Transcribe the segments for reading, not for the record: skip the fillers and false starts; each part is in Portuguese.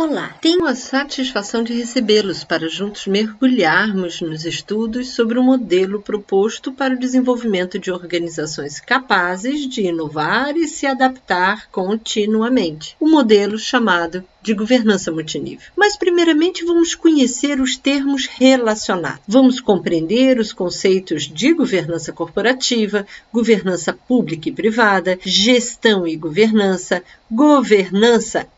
Olá, tenho a satisfação de recebê-los para juntos mergulharmos nos estudos sobre o modelo proposto para o desenvolvimento de organizações capazes de inovar e se adaptar continuamente. O modelo chamado de governança multinível. Mas, primeiramente, vamos conhecer os termos relacionados. Vamos compreender os conceitos de governança corporativa, governança pública e privada, gestão e governança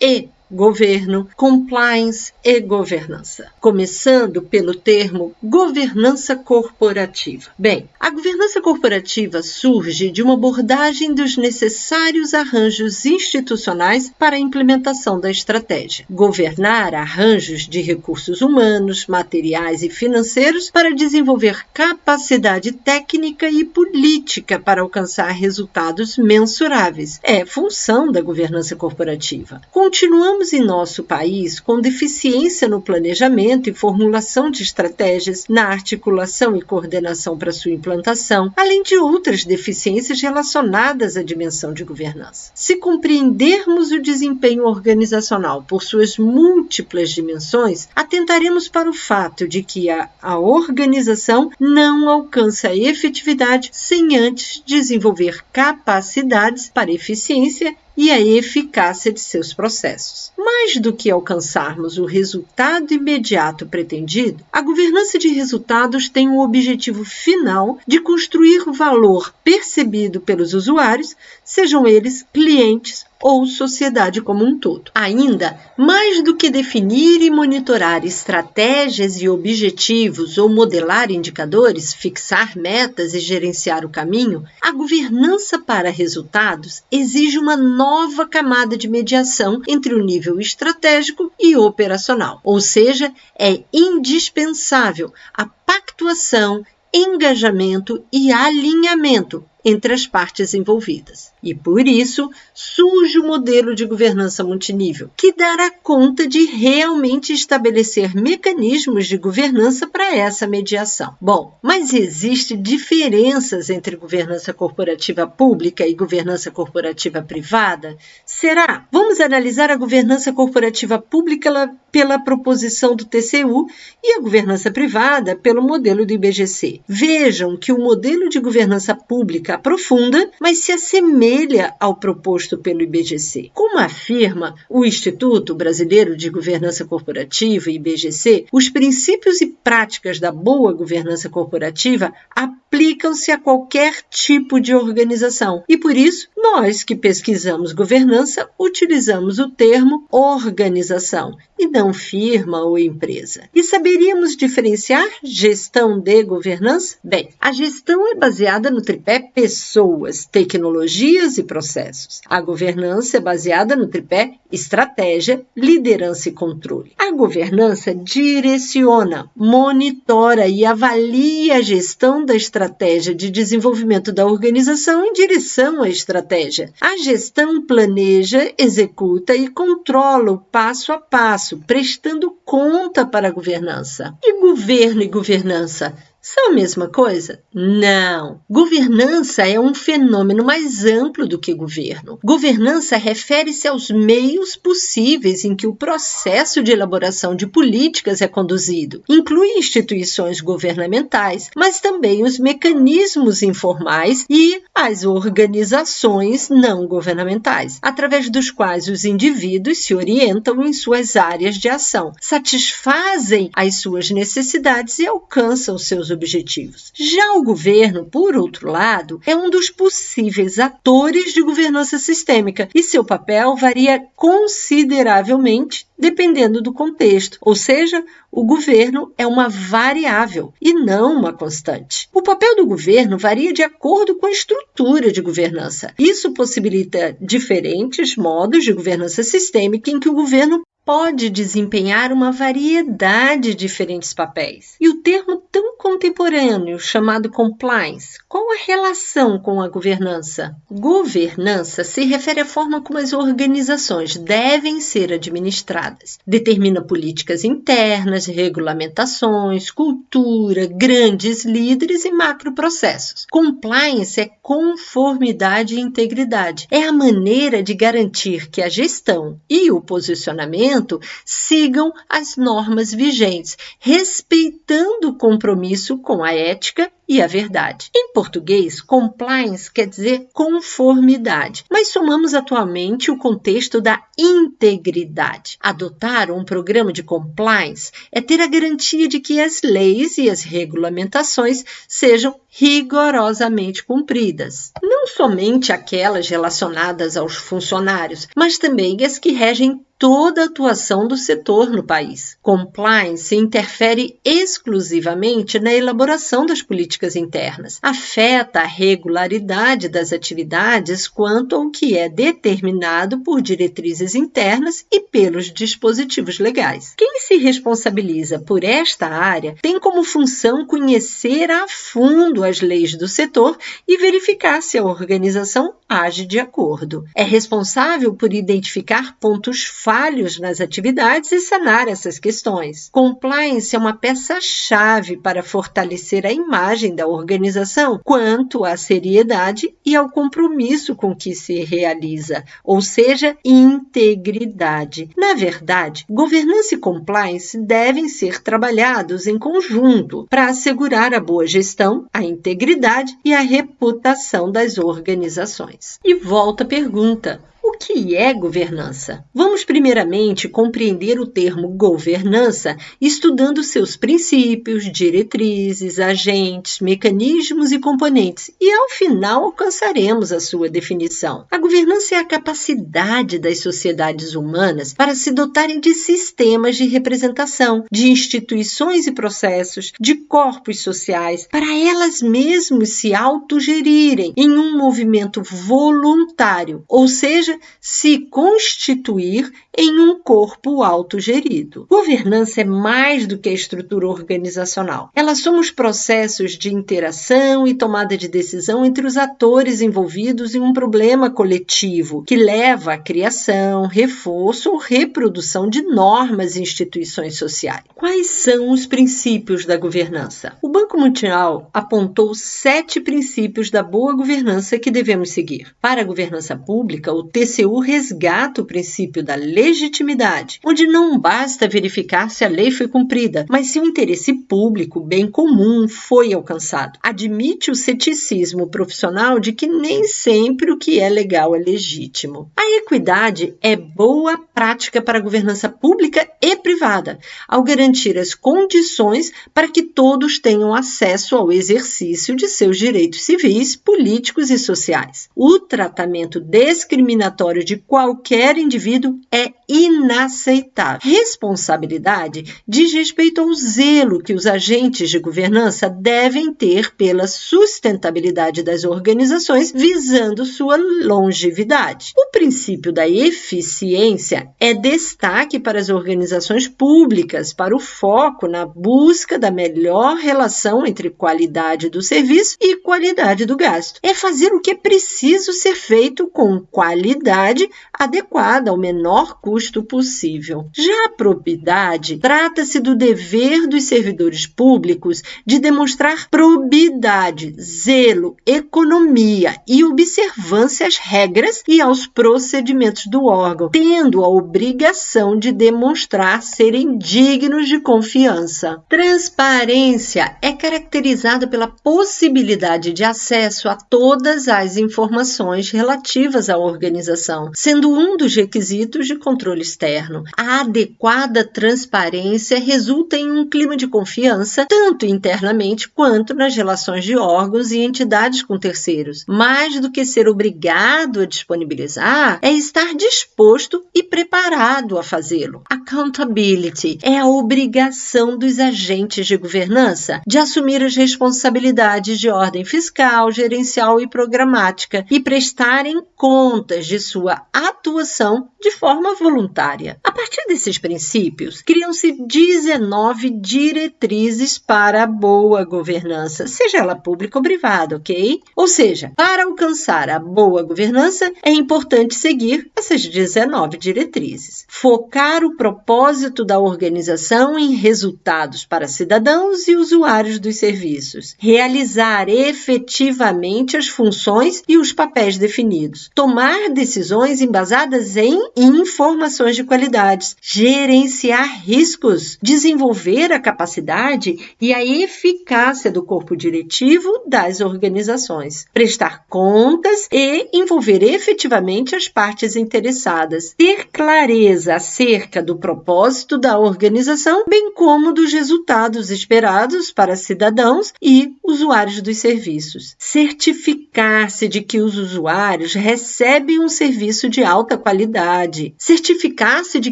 e governo, compliance e governança. Começando pelo termo governança corporativa. Bem, a governança corporativa surge de uma abordagem dos necessários arranjos institucionais para a implementação da estratégia. Governar arranjos de recursos humanos, materiais e financeiros para desenvolver capacidade técnica e política para alcançar resultados mensuráveis. É função da governança corporativa. Continuamos em nosso país com deficiência no planejamento e formulação de estratégias, na articulação e coordenação para sua implantação, além de outras deficiências relacionadas à dimensão de governança. Se compreendermos o desempenho organizacional por suas múltiplas dimensões, atentaremos para o fato de que a organização não alcança a efetividade sem antes desenvolver capacidades para eficiência e a eficácia de seus processos. Mais do que alcançarmos o resultado imediato pretendido, a governança de resultados tem o objetivo final de construir valor percebido pelos usuários, sejam eles clientes ou sociedade como um todo. Ainda, mais do que definir e monitorar estratégias e objetivos ou modelar indicadores, fixar metas e gerenciar o caminho, a governança para resultados exige uma nova camada de mediação entre o nível estratégico e operacional. Ou seja, é indispensável a pactuação, engajamento e alinhamento entre as partes envolvidas. E por isso surge o modelo de governança multinível, que dará conta de realmente estabelecer mecanismos de governança para essa mediação. Bom, mas existem diferenças entre governança corporativa pública e governança corporativa privada? Será? Vamos analisar a governança corporativa pública pela proposição do TCU e a governança privada pelo modelo do IBGC. Vejam que o modelo de governança pública aprofunda, mas se assemelha ao proposto pelo IBGC. Como afirma o Instituto Brasileiro de Governança Corporativa, IBGC, os princípios e práticas da boa governança corporativa aplicam-se a qualquer tipo de organização e, por isso, nós que pesquisamos governança utilizamos o termo organização e não firma ou empresa. E saberíamos diferenciar gestão de governança? Bem, a gestão é baseada no tripé pessoas, tecnologias e processos. A governança é baseada no tripé estratégia, liderança e controle. A governança direciona, monitora e avalia a gestão da estratégia de desenvolvimento da organização em direção à estratégia. A gestão planeja, executa e controla o passo a passo, prestando conta para a governança. E governo e governança são a mesma coisa? Não. Governança é um fenômeno mais amplo do que governo. Governança refere-se aos meios possíveis em que o processo de elaboração de políticas é conduzido. Inclui instituições governamentais, mas também os mecanismos informais e as organizações não governamentais, através dos quais os indivíduos se orientam em suas áreas de ação, satisfazem as suas necessidades e alcançam seus objetivos. Já o governo, por outro lado, é um dos possíveis atores de governança sistêmica e seu papel varia consideravelmente dependendo do contexto, ou seja, o governo é uma variável e não uma constante. O papel do governo varia de acordo com a estrutura de governança. Isso possibilita diferentes modos de governança sistêmica em que o governo pode desempenhar uma variedade de diferentes papéis. E o termo tão contemporâneo chamado compliance, qual a relação com a governança? Governança se refere à forma como as organizações devem ser administradas. Determina políticas internas, regulamentações, cultura, grandes líderes e macroprocessos. Compliance é conformidade e integridade. É a maneira de garantir que a gestão e o posicionamento funcionamento sigam as normas vigentes, respeitando o compromisso com a ética e a verdade. Em português, compliance quer dizer conformidade, mas somamos atualmente o contexto da integridade. Adotar um programa de compliance é ter a garantia de que as leis e as regulamentações sejam rigorosamente cumpridas. Não somente aquelas relacionadas aos funcionários, mas também as que regem toda a atuação do setor no país. Compliance interfere exclusivamente na elaboração das políticas internas, afeta a regularidade das atividades quanto ao que é determinado por diretrizes internas e pelos dispositivos legais. Quem se responsabiliza por esta área tem como função conhecer a fundo as leis do setor e verificar se a organização age de acordo. É responsável por identificar pontos falhos nas atividades e sanar essas questões. Compliance é uma peça-chave para fortalecer a imagem da organização quanto à seriedade e ao compromisso com que se realiza, ou seja, integridade. Na verdade, governança e compliance devem ser trabalhados em conjunto para assegurar a boa gestão, a integridade e a reputação das organizações. E volta a pergunta: o que é governança? Vamos primeiramente compreender o termo governança estudando seus princípios, diretrizes, agentes, mecanismos e componentes e ao final alcançaremos a sua definição. A governança é a capacidade das sociedades humanas para se dotarem de sistemas de representação, de instituições e processos, de corpos sociais, para elas mesmas se autogerirem em um movimento voluntário, ou seja, se constituir em um corpo autogerido. Governança é mais do que a estrutura organizacional. Ela soma os processos de interação e tomada de decisão entre os atores envolvidos em um problema coletivo, que leva à criação, reforço ou reprodução de normas e instituições sociais. Quais são os princípios da governança? O Banco Mundial apontou 7 princípios da boa governança que devemos seguir. Para a governança pública, o TCU resgata o princípio da legitimidade, onde não basta verificar se a lei foi cumprida, mas se o interesse público, bem comum, foi alcançado. Admite o ceticismo profissional de que nem sempre o que é legal é legítimo. A equidade é boa prática para a governança pública e privada, ao garantir as condições para que todos tenham acesso ao exercício de seus direitos civis, políticos e sociais. O tratamento discriminatório de qualquer indivíduo é inaceitável. Responsabilidade diz respeito ao zelo que os agentes de governança devem ter pela sustentabilidade das organizações, visando sua longevidade. O princípio da eficiência é destaque para as organizações públicas, para o foco na busca da melhor relação entre qualidade do serviço e qualidade do gasto. É fazer o que é preciso ser feito com qualidade adequada ao menor custo possível. Já a probidade trata-se do dever dos servidores públicos de demonstrar probidade, zelo, economia e observância às regras e aos procedimentos do órgão, tendo a obrigação de demonstrar serem dignos de confiança. Transparência é caracterizada pela possibilidade de acesso a todas as informações relativas à organização, sendo um dos requisitos de controle externo. A adequada transparência resulta em um clima de confiança, tanto internamente quanto nas relações de órgãos e entidades com terceiros. Mais do que ser obrigado a disponibilizar, é estar disposto e preparado a fazê-lo. Accountability é a obrigação dos agentes de governança de assumir as responsabilidades de ordem fiscal, gerencial e programática e prestarem contas de sua atuação de forma voluntária. A partir desses princípios, criam-se 19 diretrizes para a boa governança, seja ela pública ou privada, ok? Ou seja, para alcançar a boa governança, é importante seguir essas 19 diretrizes. Focar o propósito da organização em resultados para cidadãos e usuários dos serviços. Realizar efetivamente as funções e os papéis definidos. Tomar decisões decisões embasadas em informações de qualidade, gerenciar riscos, desenvolver a capacidade e a eficácia do corpo diretivo das organizações, prestar contas e envolver efetivamente as partes interessadas, ter clareza acerca do propósito da organização, bem como dos resultados esperados para cidadãos e usuários dos serviços. Certificar-se de que os usuários recebem um serviço de alta qualidade. Certificar-se de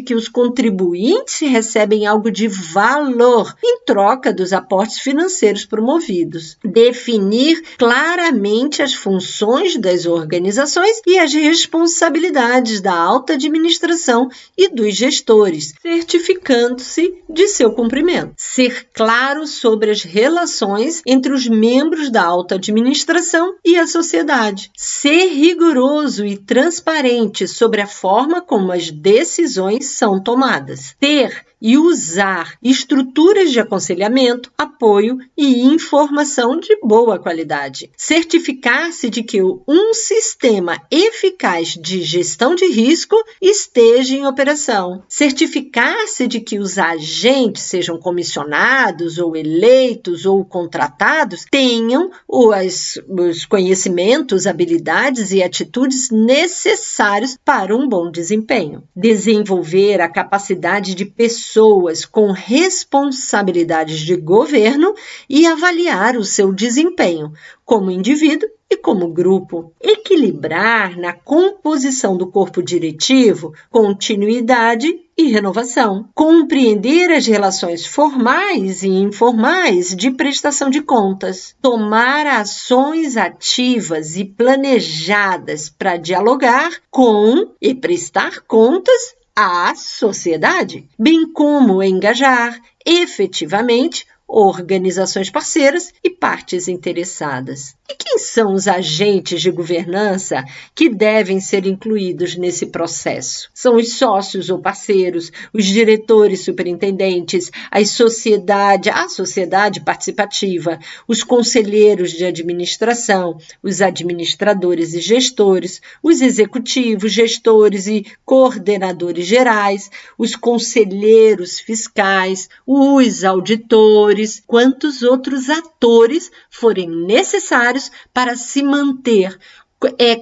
que os contribuintes recebem algo de valor em troca dos aportes financeiros promovidos. Definir claramente as funções das organizações e as responsabilidades da alta administração e dos gestores, certificando-se de seu cumprimento. Ser claro sobre as relações entre os membros da alta administração e a sociedade. Ser rigoroso e transparente sobre a forma como as decisões são tomadas. Ter e usar estruturas de aconselhamento, apoio e informação de boa qualidade. Certificar-se de que um sistema eficaz de gestão de risco esteja em operação. Certificar-se de que os agentes, sejam comissionados ou eleitos ou contratados, tenham os conhecimentos, habilidades e atitudes necessários para um bom desempenho. Desenvolver a capacidade de pessoas com responsabilidades de governo e avaliar o seu desempenho como indivíduo e como grupo. Equilibrar na composição do corpo diretivo continuidade e renovação. Compreender as relações formais e informais de prestação de contas. Tomar ações ativas e planejadas para dialogar com e prestar contas à sociedade, bem como engajar efetivamente organizações parceiras e partes interessadas. E quem são os agentes de governança que devem ser incluídos nesse processo? São os sócios ou parceiros, os diretores superintendentes, a sociedade participativa, os conselheiros de administração, os administradores e gestores, os executivos, gestores e coordenadores gerais, os conselheiros fiscais, os auditores, quantos outros atores forem necessários para se manter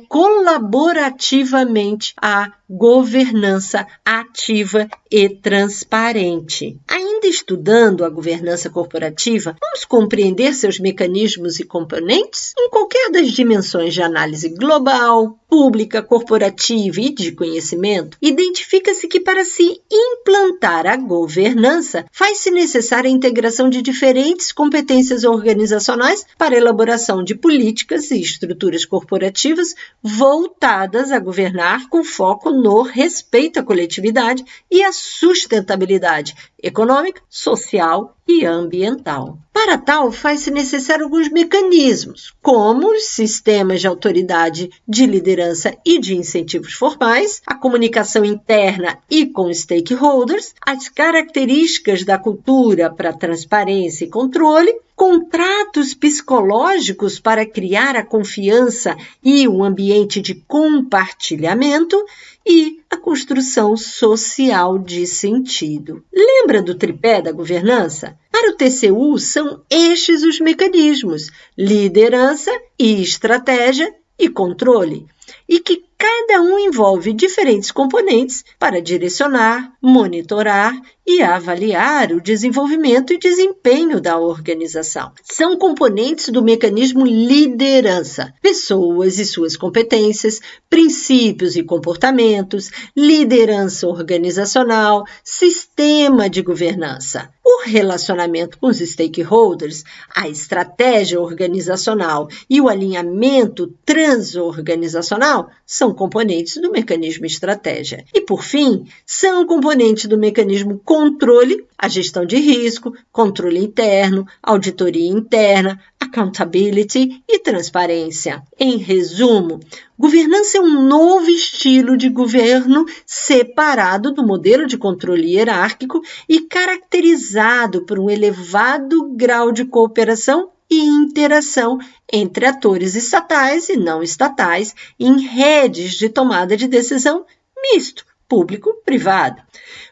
colaborativamente a governança ativa e transparente. Ainda estudando a governança corporativa, vamos compreender seus mecanismos e componentes? Em qualquer das dimensões de análise global, pública, corporativa e de conhecimento, identifica-se que para se implantar a governança, faz-se necessária a integração de diferentes competências organizacionais para a elaboração de políticas e estruturas corporativas voltadas a governar com foco no respeito à coletividade e à sustentabilidade econômica, social e ambiental. Para tal, faz-se necessário alguns mecanismos, como os sistemas de autoridade, de liderança e de incentivos formais, a comunicação interna e com stakeholders, as características da cultura para transparência e controle, contratos psicológicos para criar a confiança e um ambiente de compartilhamento e a construção social de sentido. Lembra do tripé da governança? Para o TCU, são estes os mecanismos: liderança e estratégia e controle, e que cada um envolve diferentes componentes para direcionar, monitorar e avaliar o desenvolvimento e desempenho da organização. São componentes do mecanismo liderança: pessoas e suas competências, princípios e comportamentos, liderança organizacional, sistema de governança. O relacionamento com os stakeholders, a estratégia organizacional e o alinhamento transorganizacional são componentes do mecanismo estratégia. E, por fim, são componentes do mecanismo controle, a gestão de risco, controle interno, auditoria interna, accountability e transparência. Em resumo, governança é um novo estilo de governo separado do modelo de controle hierárquico e caracterizado por um elevado grau de cooperação e interação entre atores estatais e não estatais em redes de tomada de decisão misto, público-privado.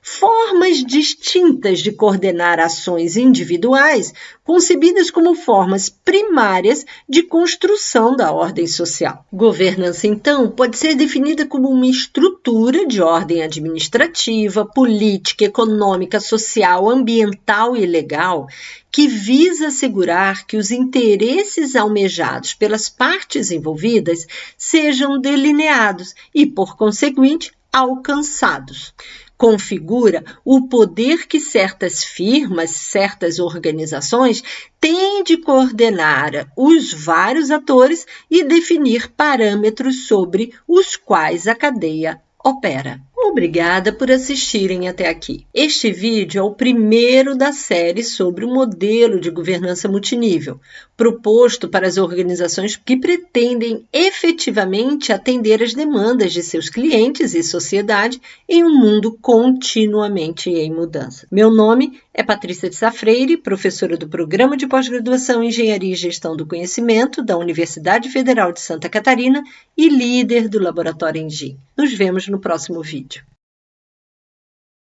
Formas distintas de coordenar ações individuais, concebidas como formas primárias de construção da ordem social. Governança, então, pode ser definida como uma estrutura de ordem administrativa, política, econômica, social, ambiental e legal que visa assegurar que os interesses almejados pelas partes envolvidas sejam delineados e, por conseguinte, alcançados. Configura o poder que certas firmas, certas organizações têm de coordenar os vários atores e definir parâmetros sobre os quais a cadeia opera. Obrigada por assistirem até aqui. Este vídeo é o primeiro da série sobre o modelo de governança multinível, proposto para as organizações que pretendem efetivamente atender às demandas de seus clientes e sociedade em um mundo continuamente em mudança. Meu nome é Patrícia de Sá Freire, professora do Programa de Pós-Graduação em Engenharia e Gestão do Conhecimento da Universidade Federal de Santa Catarina e líder do Laboratório Engin. Nos vemos no próximo vídeo.